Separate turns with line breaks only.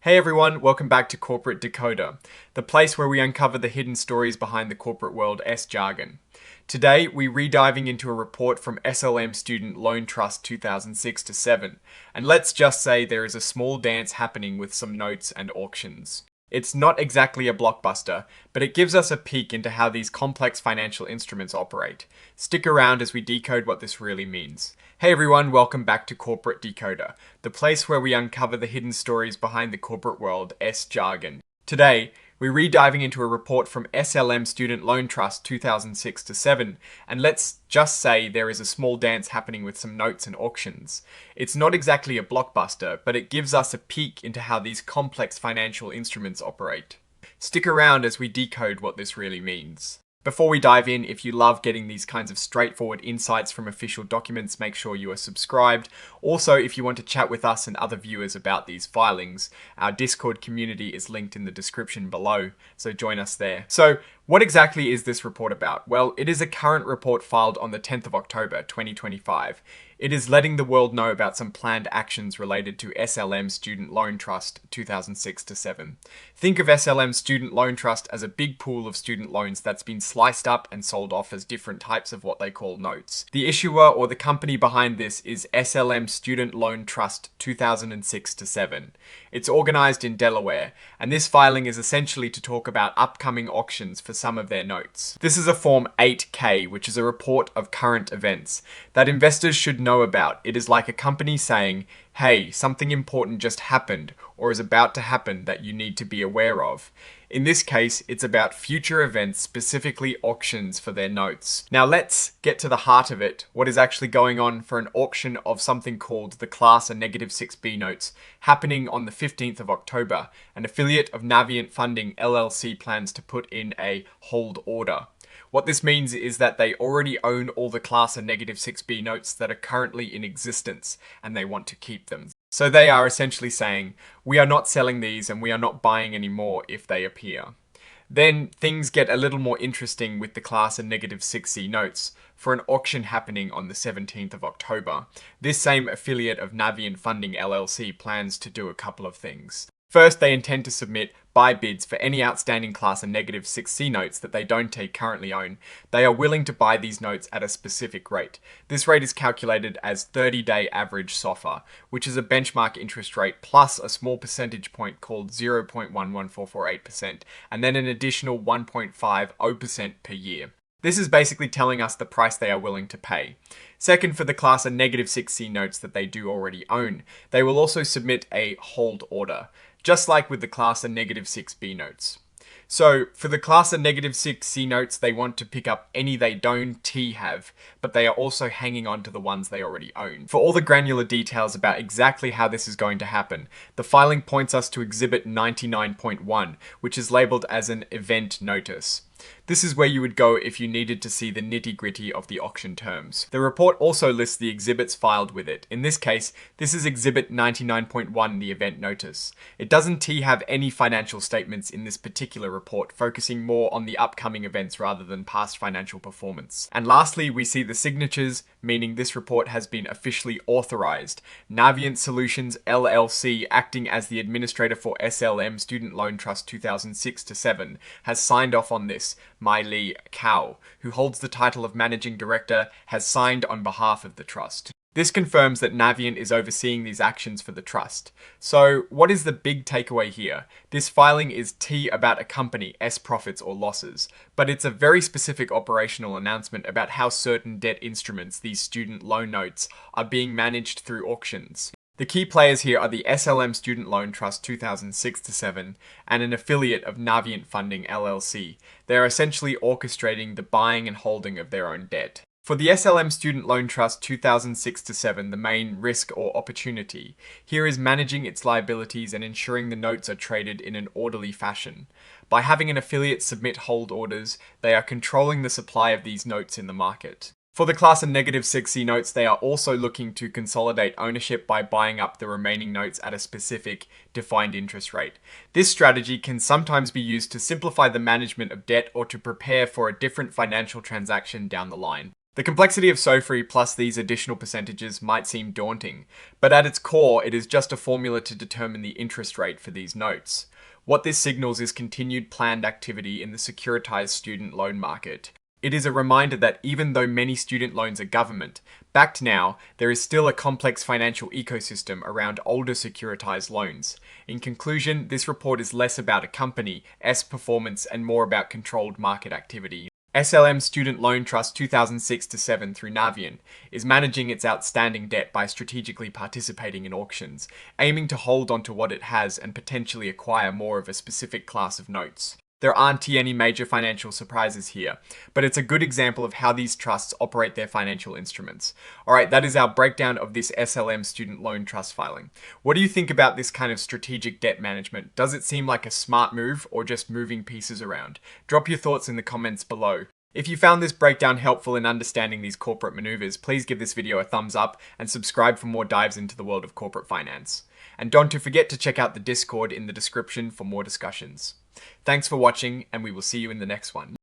Hey everyone, welcome back to Corporate Decoder, the place where we uncover the hidden stories behind the corporate world jargon. Today, we're rediving into a report from SLM Student Loan Trust 2006-7, and let's just say there is a small dance happening with some notes and auctions. It's not exactly a blockbuster, but it gives us a peek into how these complex financial instruments operate. Stick around as we decode what this really means. Hey everyone, welcome back to Corporate Decoder, the place where we uncover the hidden stories behind the corporate world jargon. Today, we're rediving into a report from SLM Student Loan Trust 2006-7, and let's just say there is a small dance happening with some notes and auctions. It's not exactly a blockbuster, but it gives us a peek into how these complex financial instruments operate. Stick around as we decode what this really means. Before we dive in, if you love getting these kinds of straightforward insights from official documents, make sure you are subscribed. Also, if you want to chat with us and other viewers about these filings, our Discord community is linked in the description below, so join us there. So, what exactly is this report about? Well, it is a current report filed on the 10th of October 2025. It is letting the world know about some planned actions related to SLM Student Loan Trust 2006-7. Think of SLM Student Loan Trust as a big pool of student loans that's been sliced up and sold off as different types of what they call notes. The issuer or the company behind this is SLM Student Loan Trust 2006-7. It's organized in Delaware, and this filing is essentially to talk about upcoming auctions for some of their notes. This is a Form 8K, which is a report of current events that investors should know about. It is like a company saying, hey, something important just happened or is about to happen that you need to be aware of. In this case, it's about future events, specifically auctions for their notes. Now let's get to the heart of it. What is actually going on for an auction of something called the Class A -6B notes happening on the 15th of October. An affiliate of Navient Funding LLC plans to put in a hold order. What this means is that they already own all the Class A -6B notes that are currently in existence, and they want to keep them. So they are essentially saying, we are not selling these and we are not buying any more if they appear. Then things get a little more interesting with the Class A -6C notes for an auction happening on the 17th of October. This same affiliate of Navient Funding LLC plans to do a couple of things. First, they intend to submit buy bids for any outstanding Class A -6C notes that they don't currently own. They are willing to buy these notes at a specific rate. This rate is calculated as 30-day average SOFR, which is a benchmark interest rate plus a small percentage point called 0.11448%, and then an additional 1.50% per year. This is basically telling us the price they are willing to pay. Second, for the Class A -6C notes that they do already own, they will also submit a hold order, just like with the Class A -6B notes. So, for the Class A -6C notes, they want to pick up any they don't have, but they are also hanging on to the ones they already own. For all the granular details about exactly how this is going to happen, the filing points us to Exhibit 99.1, which is labeled as an event notice. This is where you would go if you needed to see the nitty-gritty of the auction terms. The report also lists the exhibits filed with it. In this case, this is Exhibit 99.1, the event notice. It doesn't have any financial statements in this particular report, focusing more on the upcoming events rather than past financial performance. And lastly, we see the signatures, meaning this report has been officially authorized. Navient Solutions LLC, acting as the administrator for SLM Student Loan Trust 2006-7, has signed off on this. Mai Kao, who holds the title of Managing Director, has signed on behalf of the trust. This confirms that Navient is overseeing these actions for the trust. So, what is the big takeaway here? This filing is T about a company, S profits or losses, but it's a very specific operational announcement about how certain debt instruments, these student loan notes, are being managed through auctions. The key players here are the SLM Student Loan Trust 2006-7 and an affiliate of Navient Funding LLC. They are essentially orchestrating the buying and holding of their own debt. For the SLM Student Loan Trust 2006-7, the main risk or opportunity here is managing its liabilities and ensuring the notes are traded in an orderly fashion. By having an affiliate submit hold orders, they are controlling the supply of these notes in the market. For the Class A -6C notes, they are also looking to consolidate ownership by buying up the remaining notes at a specific defined interest rate. This strategy can sometimes be used to simplify the management of debt or to prepare for a different financial transaction down the line. The complexity of SOFRI plus these additional percentages might seem daunting, but at its core, it is just a formula to determine the interest rate for these notes. What this signals is continued planned activity in the securitized student loan market. It is a reminder that even though many student loans are government-backed now, there is still a complex financial ecosystem around older securitized loans. In conclusion, this report is less about a company's performance and more about controlled market activity. SLM Student Loan Trust 2006-7 through Navient is managing its outstanding debt by strategically participating in auctions, aiming to hold onto what it has and potentially acquire more of a specific class of notes. There aren't any major financial surprises here, but it's a good example of how these trusts operate their financial instruments. Alright, that is our breakdown of this SLM Student Loan Trust filing. What do you think about this kind of strategic debt management? Does it seem like a smart move or just moving pieces around? Drop your thoughts in the comments below. If you found this breakdown helpful in understanding these corporate maneuvers, please give this video a thumbs up and subscribe for more dives into the world of corporate finance. And don't forget to check out the Discord in the description for more discussions. Thanks for watching, and we will see you in the next one.